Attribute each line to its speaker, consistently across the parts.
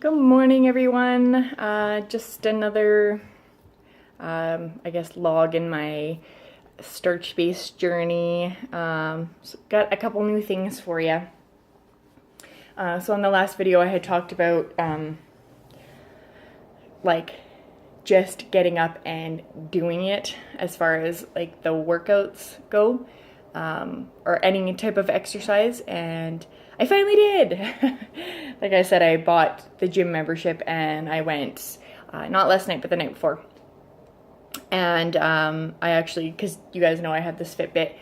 Speaker 1: Good morning, everyone. Just another, I guess, log in my starch-based journey. So got a couple new things for you. So in the last video, I had talked about like just getting up and doing it as far as like the workouts go, or any type of exercise, and I finally did. Like I said, I bought the gym membership and I went, not last night, but the night before. And I actually, because you guys know I have this Fitbit,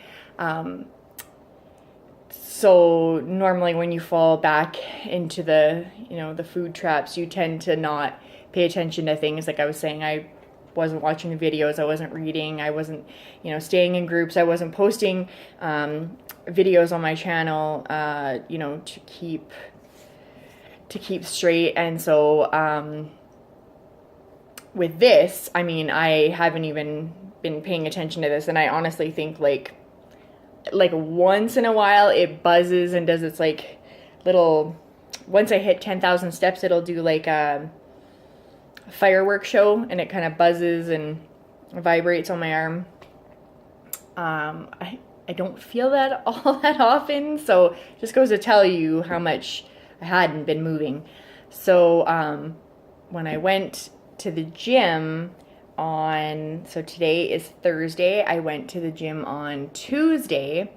Speaker 1: so normally when you fall back into the, the food traps, you tend to not pay attention to things. Like I was saying, I wasn't watching the videos, I wasn't reading, I wasn't, staying in groups, I wasn't posting videos on my channel, to keep straight. And so with this, I mean, I haven't even been paying attention to this, and I honestly think like once in a while it buzzes and does its like little, once I hit 10,000 steps, it'll do like a fireworks show, and it kind of buzzes and vibrates on my arm. I don't feel that all that often, so it just goes to tell you how much I hadn't been moving. So when I went to the gym so today is Thursday, I went to the gym on Tuesday.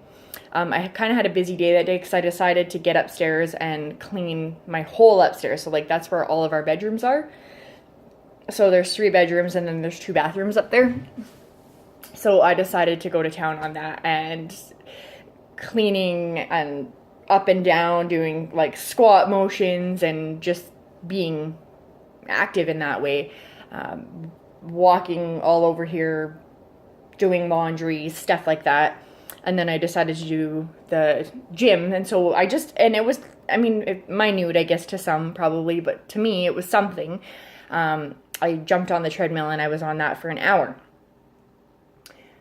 Speaker 1: I kind of had a busy day that day because I decided to get upstairs and clean my whole upstairs. So like that's where all of our bedrooms are. So there's 3 bedrooms and then there's 2 bathrooms up there. So I decided to go to town on that, and cleaning and up and down, doing like squat motions and just being active in that way. Walking all over here, doing laundry, stuff like that. And then I decided to do the gym. And so it was, I mean, minute, I guess, to some probably, but to me it was something. I jumped on the treadmill and I was on that for an hour.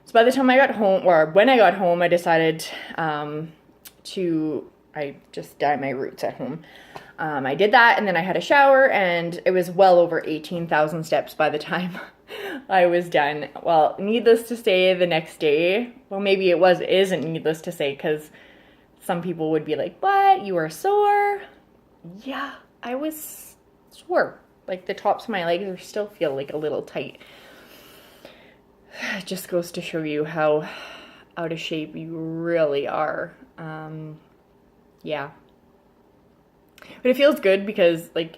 Speaker 1: So by the time I got home, or when I got home, I decided I just dye my roots at home. I did that, and then I had a shower, and it was well over 18,000 steps by the time I was done. Well, needless to say, the next day, well, maybe isn't needless to say, because some people would be like, what, you are sore? Yeah, I was sore. Like the tops of my legs still feel like a little tight. It just goes to show you how out of shape you really are. Yeah. But it feels good because like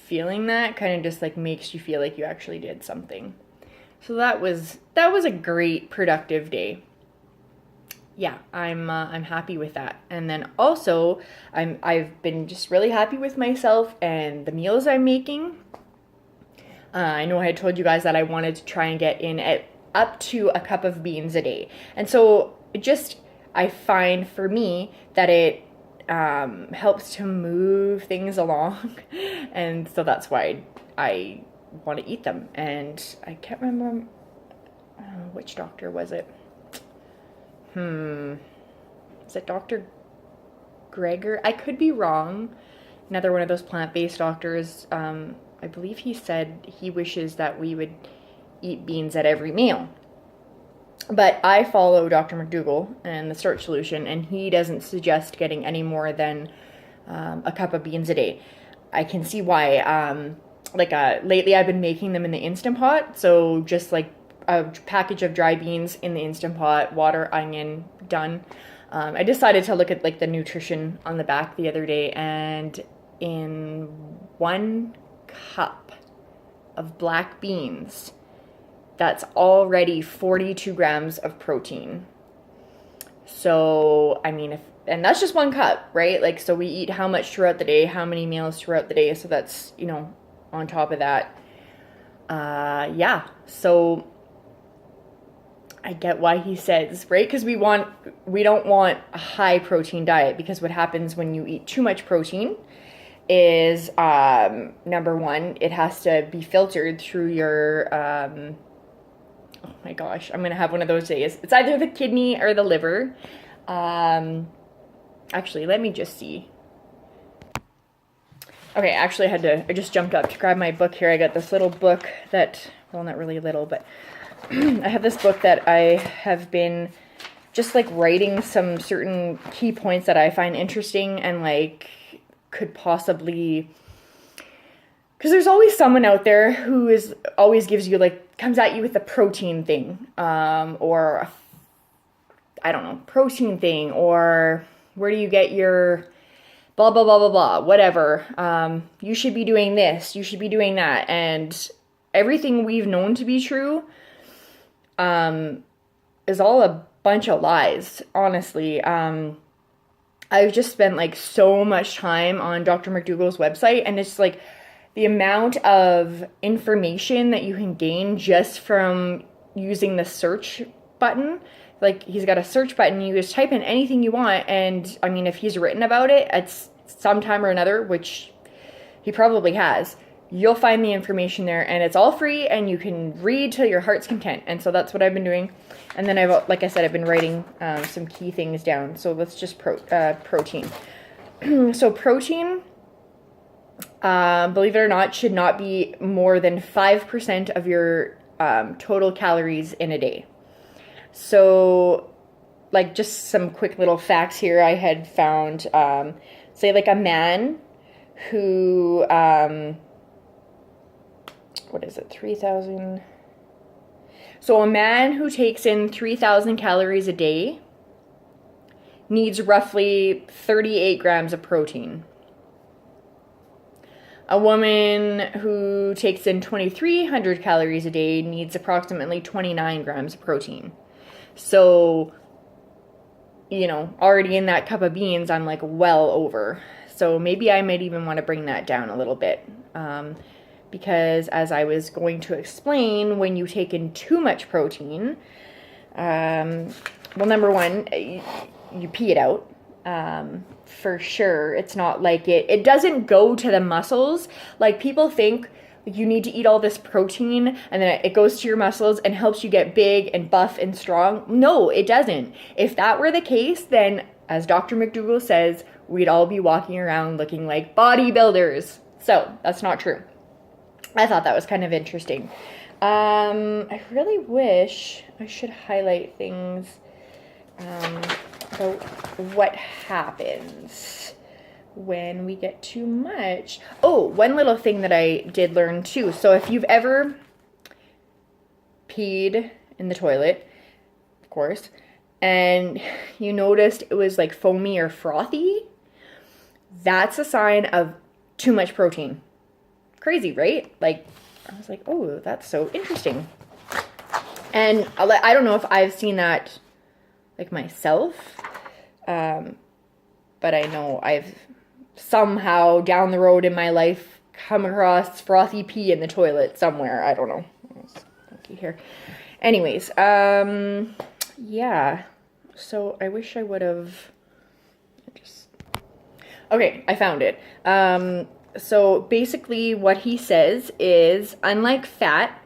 Speaker 1: feeling that kind of just like makes you feel like you actually did something. So that was a great productive day. Yeah, I'm happy with that. And then also I've been just really happy with myself and the meals I'm making. I know I had told you guys that I wanted to try and get in at up to a cup of beans a day. And so I find for me that it helps to move things along. And so that's why I want to eat them. And I can't remember which doctor was it. Is it Dr. Greger? I could be wrong. Another one of those plant-based doctors. I believe he said he wishes that we would eat beans at every meal. But I follow Dr. McDougall and the Starch Solution, and he doesn't suggest getting any more than a cup of beans a day. I can see why. Lately I've been making them in the Instant Pot, so just like a package of dry beans in the Instant Pot, water, onion, done. I decided to look at like the nutrition on the back the other day, and in 1 cup of black beans, that's already 42 grams of protein. So, I mean, and that's just 1 cup, right? Like, so we eat how much throughout the day, how many meals throughout the day. So that's, on top of that. Yeah. So I get why he says, right? Because we don't want a high protein diet, because what happens when you eat too much protein is, number 1, it has to be filtered through your, oh my gosh, I'm going to have one of those days. It's either the kidney or the liver. Actually, let me just see. Okay, actually I just jumped up to grab my book here. I got this little book that, well, not really little, but I have this book that I have been just like writing some certain key points that I find interesting and like could possibly, because there's always someone out there who is always gives you like, comes at you with a protein thing, or I don't know, protein thing, or where do you get your blah, blah, blah, blah, blah, whatever. You should be doing this, you should be doing that. And everything we've known to be true is all a bunch of lies, honestly. I've just spent like so much time on Dr. McDougall's website, and it's like the amount of information that you can gain just from using the search button. Like, he's got a search button, you just type in anything you want, and I mean, if he's written about it at some time or another, which he probably has, you'll find the information there, and it's all free, and you can read till your heart's content. And so that's what I've been doing. And then like I said, I've been writing some key things down. So let's just protein. So protein, believe it or not, should not be more than 5% of your total calories in a day. So, like, just some quick little facts here I had found. Say, like, a man who, what is it, 3,000? So, a man who takes in 3,000 calories a day needs roughly 38 grams of protein. A woman who takes in 2,300 calories a day needs approximately 29 grams of protein. So, you know, already in that cup of beans, I'm like well over. So maybe I might even want to bring that down a little bit. Because as I was going to explain, when you take in too much protein, well, number one, you pee it out. For sure. It's not like it doesn't go to the muscles. Like, people think you need to eat all this protein and then it goes to your muscles and helps you get big and buff and strong. No, it doesn't. If that were the case, then as Dr. McDougall says, we'd all be walking around looking like bodybuilders. So that's not true. I thought that was kind of interesting. I really wish I should highlight things about what happens when we get too much. Oh, one little thing that I did learn too. So if you've ever peed in the toilet, of course, and you noticed it was like foamy or frothy, that's a sign of too much protein. Crazy, right? Like, I was like, oh, that's so interesting. And I don't know if I've seen that like myself, but I know I've somehow down the road in my life come across frothy pee in the toilet somewhere. I don't know. It's funky here. Anyways, yeah. So I wish I would have okay, I found it. So basically what he says is, unlike fat,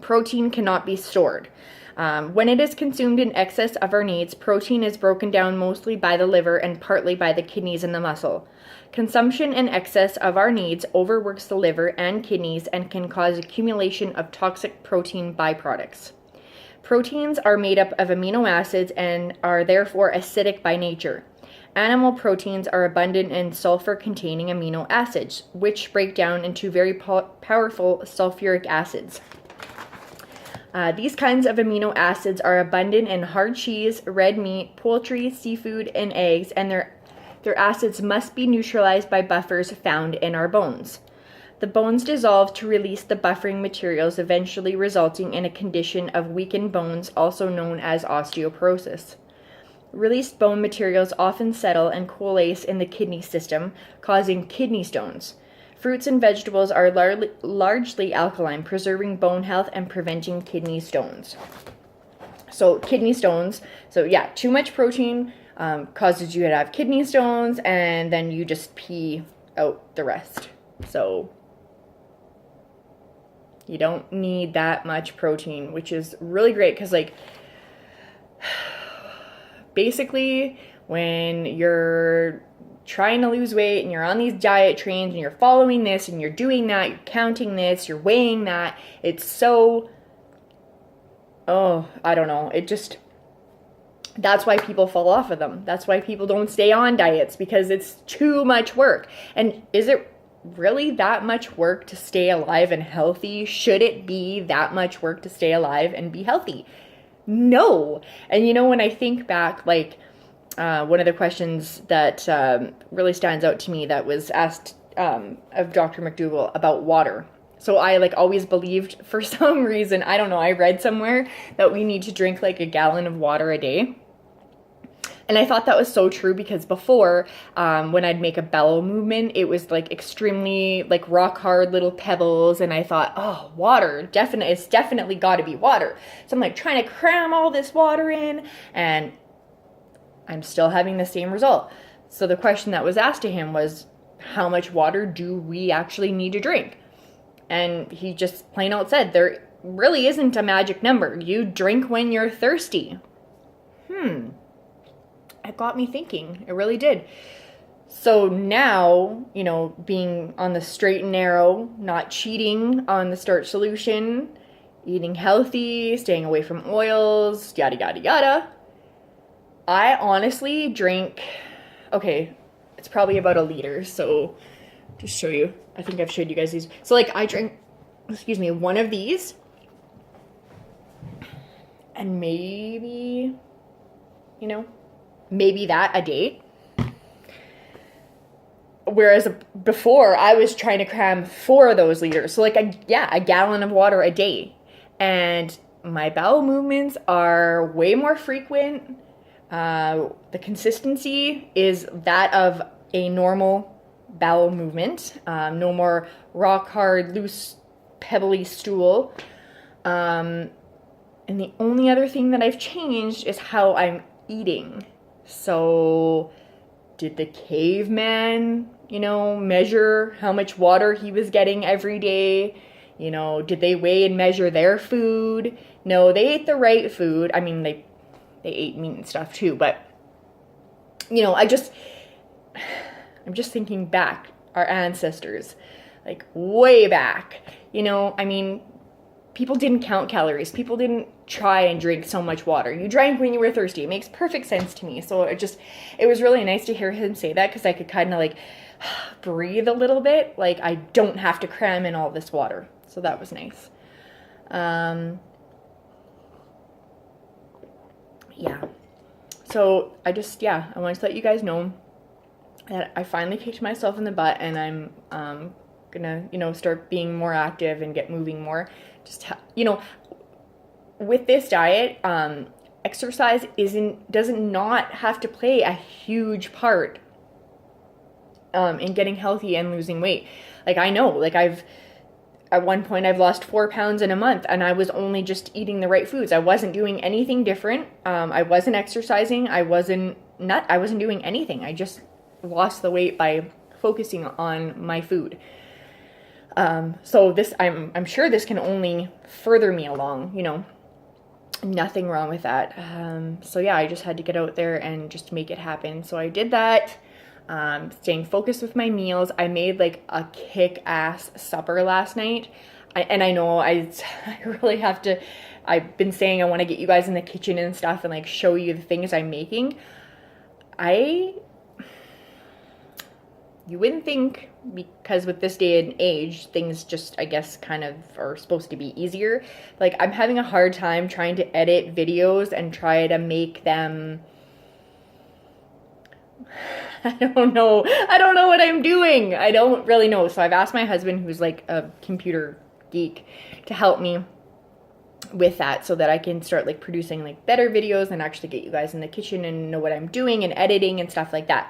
Speaker 1: protein cannot be stored. When it is consumed in excess of our needs, protein is broken down mostly by the liver and partly by the kidneys and the muscle. Consumption in excess of our needs overworks the liver and kidneys and can cause accumulation of toxic protein byproducts. Proteins are made up of amino acids and are therefore acidic by nature. Animal proteins are abundant in sulfur-containing amino acids, which break down into very powerful sulfuric acids. These kinds of amino acids are abundant in hard cheese, red meat, poultry, seafood, and eggs, and their acids must be neutralized by buffers found in our bones. The bones dissolve to release the buffering materials, eventually resulting in a condition of weakened bones, also known as osteoporosis. Released bone materials often settle and coalesce in the kidney system, causing kidney stones. Fruits and vegetables are largely alkaline, preserving bone health and preventing kidney stones. So kidney stones, so yeah, too much protein causes you to have kidney stones, and then you just pee out the rest. So you don't need that much protein, which is really great because, like, basically when you're trying to lose weight and you're on these diet trains and you're following this and you're doing that, you're counting this, you're weighing that. It's so, oh, I don't know. It just, that's why people fall off of them. That's why people don't stay on diets, because it's too much work. And is it really that much work to stay alive and healthy? Should it be that much work to stay alive and be healthy? No. And you know, when I think back, like, one of the questions that really stands out to me that was asked of Dr. McDougall about water. So I like always believed, for some reason, I don't know, I read somewhere that we need to drink like a gallon of water a day. And I thought that was so true, because before, when I'd make a bowel movement, it was like extremely like rock hard little pebbles. And I thought, oh, water, it's definitely got to be water. So I'm like trying to cram all this water in, and I'm still having the same result. So the question that was asked to him was, how much water do we actually need to drink? And he just plain out said, there really isn't a magic number. You drink when you're thirsty. It got me thinking. It really did. So now, you know, being on the straight and narrow, not cheating on the starch solution, eating healthy, staying away from oils, yada, yada, yada. I honestly drink, okay, it's probably about a liter. So just show you, I think I've showed you guys these. So like I drink, one of these, and maybe, you know, maybe that a day. Whereas before I was trying to cram 4 of those liters. So like a gallon of water a day. And my bowel movements are way more frequent. The consistency is that of a normal bowel movement. No more rock hard, loose, pebbly stool. And the only other thing that I've changed is how I'm eating. So did the caveman, you know, measure how much water he was getting every day? You know, did they weigh and measure their food? No, they ate the right food. I mean, they ate meat and stuff too, but you know, I'm just thinking back, our ancestors, like way back, you know, I mean, people didn't count calories. People didn't try and drink so much water. You drank when you were thirsty. It makes perfect sense to me. So it was really nice to hear him say that, because I could kind of like breathe a little bit. Like I don't have to cram in all this water. So that was nice. Yeah. So I wanted to let you guys know that I finally kicked myself in the butt, and I'm gonna, you know, start being more active and get moving more. You know, with this diet, exercise does not have to play a huge part in getting healthy and losing weight. Like I know, like at one point I've lost 4 pounds in a month, and I was only just eating the right foods. I wasn't doing anything different. I wasn't exercising. I wasn't doing anything. I just lost the weight by focusing on my food. So this, I'm sure this can only further me along, you know, nothing wrong with that. So yeah, I just had to get out there and just make it happen. So I did that. Staying focused with my meals. I made like a kick-ass supper last night. And I know I really have to, I've been saying I want to get you guys in the kitchen and stuff and like show you the things I'm making. You wouldn't think, because with this day and age, things just, I guess, kind of are supposed to be easier. Like, I'm having a hard time trying to edit videos and try to make them, I don't know what I'm doing. I don't really know. So I've asked my husband, who's like a computer geek, to help me with that so that I can start like producing like better videos and actually get you guys in the kitchen and know what I'm doing and editing and stuff like that.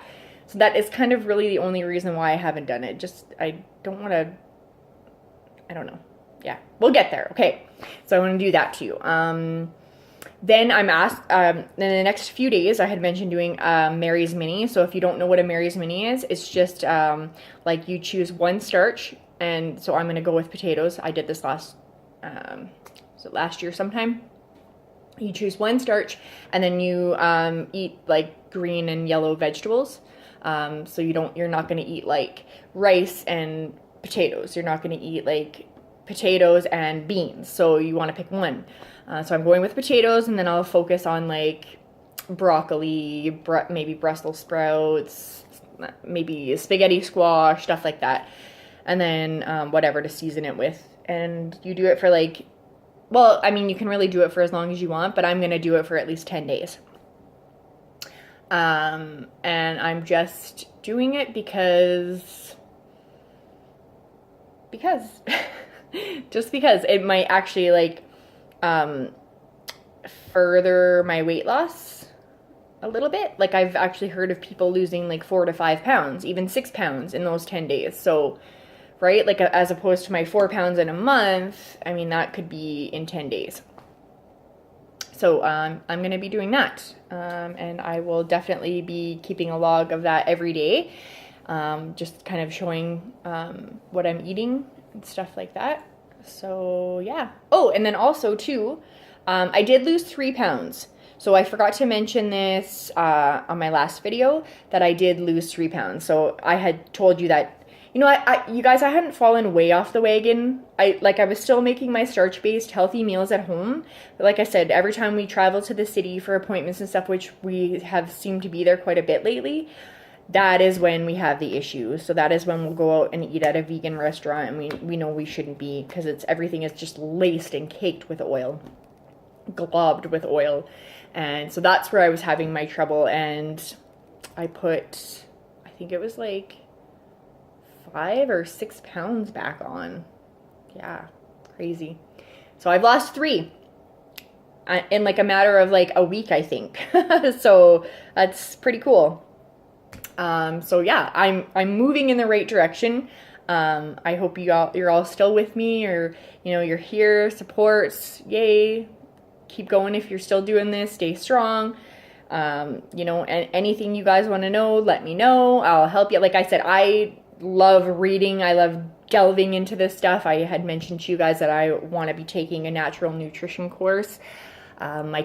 Speaker 1: So that is kind of really the only reason why I haven't done it. Just, I don't want to, I don't know. Yeah, we'll get there. Okay, so I want to do that to you. Then I'm asked, in the next few days, I had mentioned doing Mary's Mini. So if you don't know what a Mary's Mini is, it's just like you choose one starch. And so I'm going to go with potatoes. I did this last year sometime. You choose one starch, and then you eat like green and yellow vegetables. So you're not going to eat like rice and potatoes. You're not going to eat like potatoes and beans. So you want to pick one. So I'm going with potatoes, and then I'll focus on like broccoli, maybe Brussels sprouts, maybe spaghetti squash, stuff like that. And then whatever to season it with. And you do it for like, well, I mean, you can really do it for as long as you want, but I'm going to do it for at least 10 days. And I'm just doing it because just because it might actually like further my weight loss a little bit. Like I've actually heard of people losing like 4 to 5 pounds, even 6 pounds in those 10 days. So, right, like as opposed to my 4 pounds in a month, I mean, that could be in 10 days. So I'm going to be doing that, and I will definitely be keeping a log of that every day, just kind of showing what I'm eating and stuff like that. So yeah. Oh, and then also too, I did lose 3 pounds. So I forgot to mention this on my last video, that I did lose 3 pounds. So I had told you that, you know, you guys, I hadn't fallen way off the wagon. I was still making my starch-based healthy meals at home. But like I said, every time we travel to the city for appointments and stuff, which we have seemed to be there quite a bit lately, that is when we have the issue. So that is when we'll go out and eat at a vegan restaurant, and we know we shouldn't be, because everything is just laced and caked with oil, globbed with oil. And so that's where I was having my trouble, and I think it was like 5 or 6 pounds back on. Yeah, crazy. So I've lost 3 in like a matter of like a week, I think. So that's pretty cool. So yeah, I'm moving in the right direction. I hope you're all still with me, or you know, you're here, supports, yay. Keep going if you're still doing this, stay strong. You know, and anything you guys want to know, let me know. I'll help you. Like I said, I love reading. I love delving into this stuff. I had mentioned to you guys that I want to be taking a natural nutrition course. My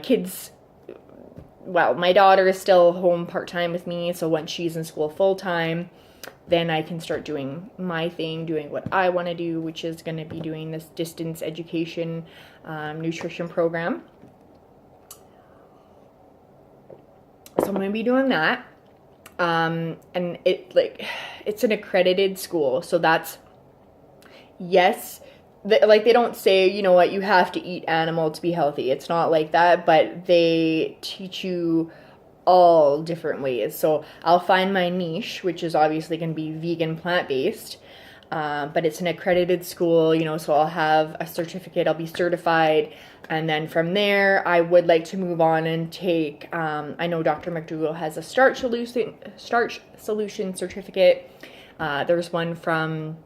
Speaker 1: daughter is still home part-time with me, so once she's in school full-time, then I can start doing my thing, doing what I want to do, which is going to be doing this distance education nutrition program. So I'm going to be doing that. And it's an accredited school. So that's, yes, they don't say, you know what, you have to eat animal to be healthy. It's not like that, but they teach you all different ways. So I'll find my niche, which is obviously going to be vegan, plant-based. But it's an accredited school, you know, so I'll have a certificate, I'll be certified, and then from there, I would like to move on and take, I know Dr. McDougall has a starch solution certificate. There's one from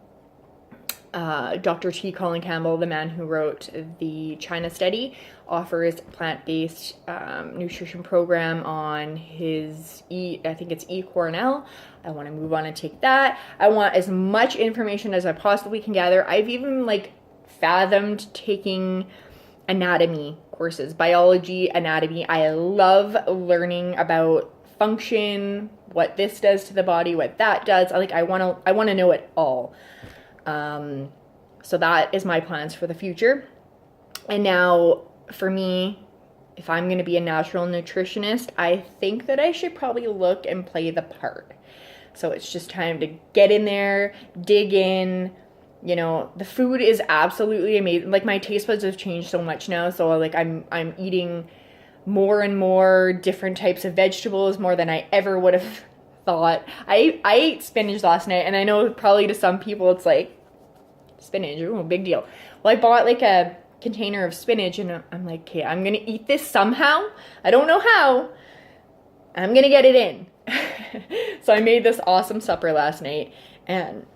Speaker 1: Dr. T. Colin Campbell, the man who wrote the China Study, offers plant-based nutrition program on his I think it's eCornell. I want to move on and take that. I want as much information as I possibly can gather. I've even like fathomed taking anatomy courses, biology, anatomy. I love learning about function, what this does to the body, what that does. I want to know it all. So that is my plans for the future. And now for me, if I'm going to be a natural nutritionist, I think that I should probably look and play the part. So it's just time to get in there, dig in. You know, the food is absolutely amazing. Like my taste buds have changed so much now. So like I'm eating more and more different types of vegetables, more than I ever would have thought. I ate spinach last night, and I know probably to some people it's like, spinach, ooh, big deal. Well, I bought like a container of spinach, and I'm like, okay, I'm gonna eat this somehow. I don't know how. I'm gonna get it in. So I made this awesome supper last night, and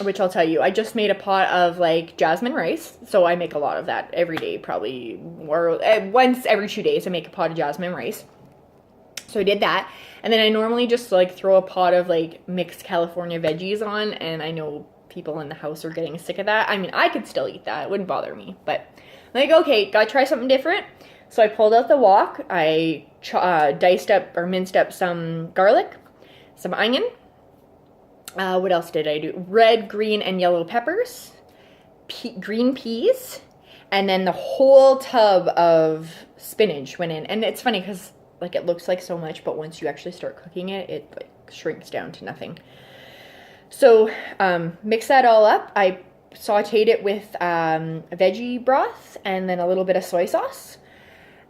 Speaker 1: which I'll tell you, I just made a pot of like jasmine rice. So I make a lot of that every day, probably, or once every 2 days I make a pot of jasmine rice. So I did that, and then I normally just like throw a pot of like mixed California veggies on, and I know people in the house are getting sick of that. I mean, I could still eat that, it wouldn't bother me, but I'm like, okay, gotta try something different. So I pulled out the wok, I diced up or minced up some garlic, some onion. What else did I do? Red, green, and yellow peppers, green peas, and then the whole tub of spinach went in. And it's funny because like it looks like so much, but once you actually start cooking it, it like shrinks down to nothing. So mix that all up. I sauteed it with veggie broth and then a little bit of soy sauce.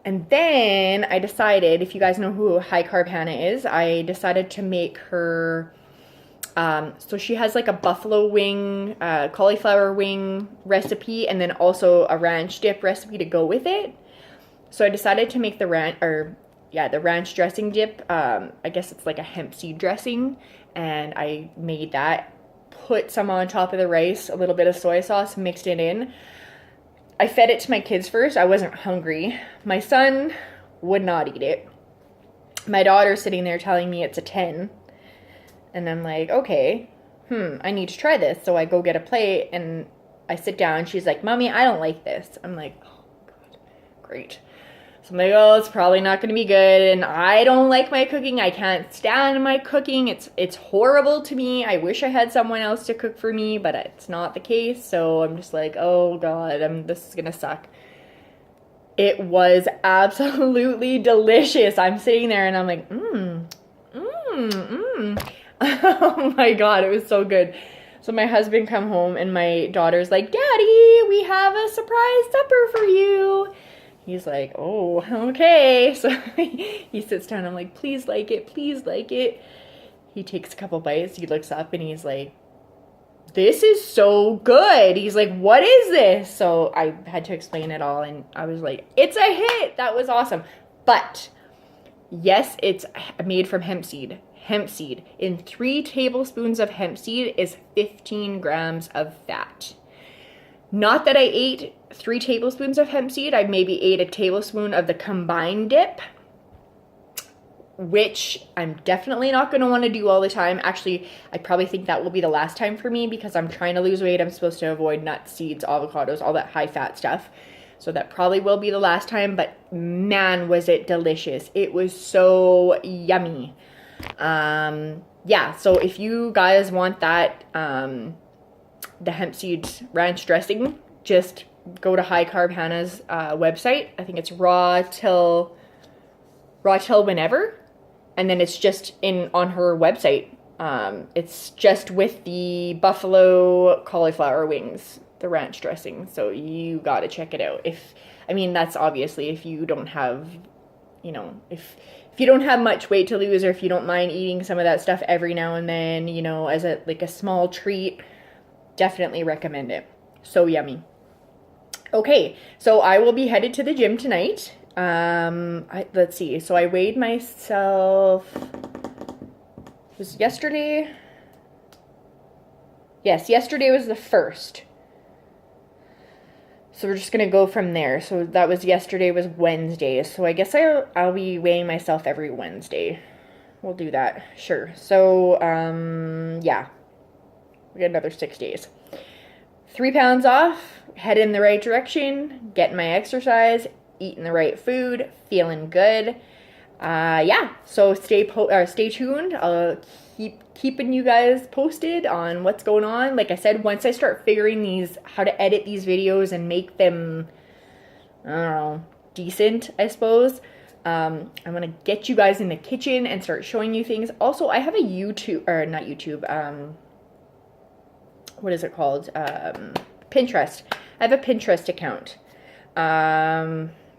Speaker 1: And then I decided, if you guys know who High Carb Hannah is, I decided to make her, so she has like a buffalo wing, cauliflower wing recipe, and then also a ranch dip recipe to go with it. So I decided to make the ranch dressing dip. I guess it's like a hemp seed dressing, and I made that. Put some on top of the rice, a little bit of soy sauce, mixed it in. I fed it to my kids first. I wasn't hungry. My son would not eat it. My daughter's sitting there telling me it's a 10. And I'm like, okay, I need to try this. So I go get a plate and I sit down. She's like, Mommy, I don't like this. I'm like, oh, God, great. So I'm like, oh, it's probably not going to be good. And I don't like my cooking. I can't stand my cooking. It's horrible to me. I wish I had someone else to cook for me, but it's not the case. So I'm just like, oh God, this is going to suck. It was absolutely delicious. I'm sitting there and I'm like, Oh my God, it was so good. So my husband come home and my daughter's like, Daddy, we have a surprise supper for you. He's like, oh, okay. So he sits down. I'm like, please like it. Please like it. He takes a couple bites. He looks up and he's like, this is so good. He's like, what is this? So I had to explain it all. And I was like, it's a hit. That was awesome. But yes, it's made from hemp seed. Hemp seed. In 3 tablespoons of hemp seed is 15 grams of fat. Not that I ate 3 tablespoons of hemp seed. I maybe ate a tablespoon of the combined dip, which I'm definitely not going to want to do all the time. Actually, I probably think that will be the last time for me because I'm trying to lose weight. I'm supposed to avoid nuts, seeds, avocados, all that high fat stuff. So that probably will be the last time, but man, was it delicious. It was so yummy. Yeah, so if you guys want that, the hemp seed ranch dressing, just go to High Carb Hannah's website. I think it's raw till whenever, and then it's just on her website. It's just with the buffalo cauliflower wings, the ranch dressing. So you gotta check it out. That's obviously if you don't have, if you don't have much weight to lose, or if you don't mind eating some of that stuff every now and then, as a small treat. Definitely recommend it. So yummy. Okay, so I will be headed to the gym tonight. Let's see. So I weighed myself. Was yesterday? Yes, yesterday was the 1st. So we're just gonna go from there. So that was yesterday was Wednesday. So I guess I'll be weighing myself every Wednesday. We'll do that. Sure. So yeah. We got another 6 days. 3 pounds off, head in the right direction, getting my exercise, eating the right food, feeling good. Yeah, so stay tuned. I'll keep keeping you guys posted on what's going on. Like I said, once I start figuring how to edit these videos and make them, I don't know, decent, I suppose. I'm going to get you guys in the kitchen and start showing you things. Also, I have a not YouTube, what is it called? Pinterest. I have a Pinterest account.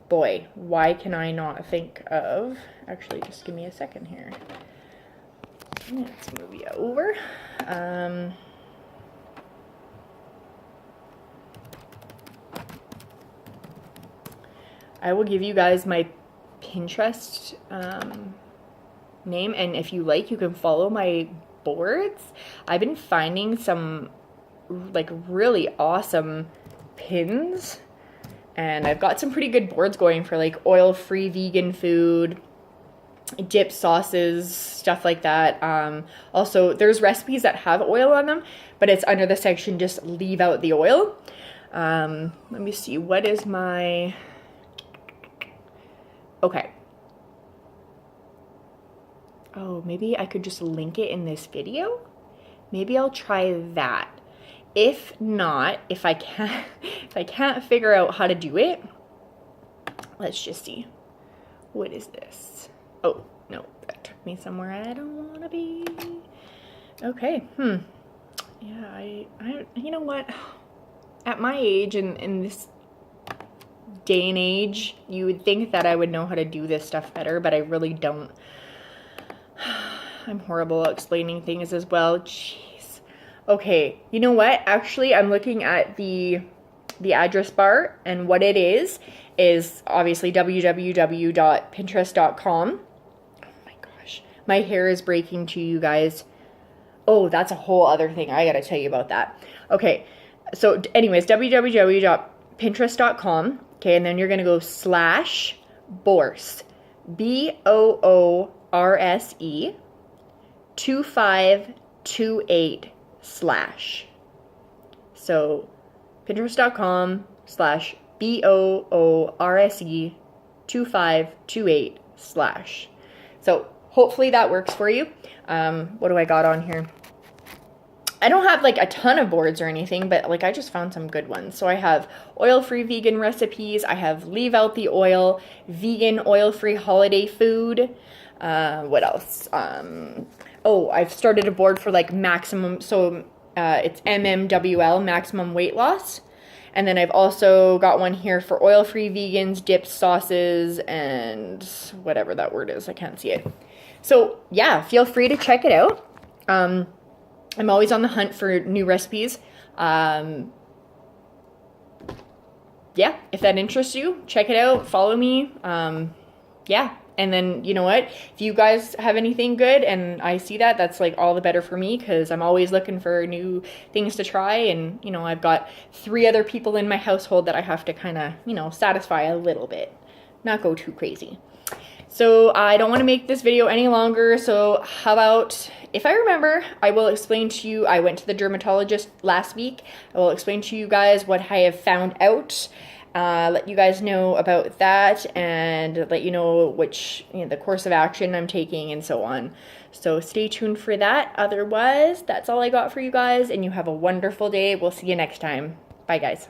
Speaker 1: Boy, why can I not think of... Actually, just give me a second here. Let's move you over. I will give you guys my Pinterest name, and if you like, you can follow my boards. I've been finding some really awesome pins, and I've got some pretty good boards going for oil-free vegan food, dip sauces, stuff like that. Also, there's recipes that have oil on them, but it's under the section just leave out the oil. Let me see, what is my... Okay. Oh, maybe I could just link it in this video? Maybe I'll try that. If not, if I can't, if I can't figure out how to do it, let's just see. What is this? Oh, no, that took me somewhere I don't want to be. Okay, yeah, I, you know what? At my age, in this day and age, you would think that I would know how to do this stuff better, but I really don't. I'm horrible at explaining things as well. Jeez. Okay, you know what? Actually, I'm looking at the address bar, and what it is obviously www.pinterest.com. Oh my gosh. My hair is breaking to you guys. Oh, that's a whole other thing. I gotta tell you about that. Okay, so anyways, www.pinterest.com. Okay, and then you're gonna go /Boorse, BOORSE 2528 /. So pinterest.com /BOORSE 2528 /. So hopefully that works for you. What do I got on here? I don't have like a ton of boards or anything, but like I just found some good ones. So I have oil-free vegan recipes. I have leave out the oil, vegan oil-free holiday food. What else? Oh, I've started a board for like maximum, so it's MMWL, maximum weight loss. And then I've also got one here for oil-free vegans, dips, sauces, and whatever that word is. I can't see it. So yeah, feel free to check it out. I'm always on the hunt for new recipes. Yeah, if that interests you, check it out, follow me. Yeah, and then you know what? If you guys have anything good and I see that, that's like all the better for me, because I'm always looking for new things to try. And, you know, I've got 3 other people in my household that I have to kind of, you know, satisfy a little bit, not go too crazy. So I don't want to make this video any longer, so how about, if I remember, I will explain to you, I went to the dermatologist last week. I will explain to you guys what I have found out, let you guys know about that, and let you know which, you know, the course of action I'm taking and so on. So stay tuned for that. Otherwise, that's all I got for you guys, and you have a wonderful day. We'll see you next time. Bye, guys.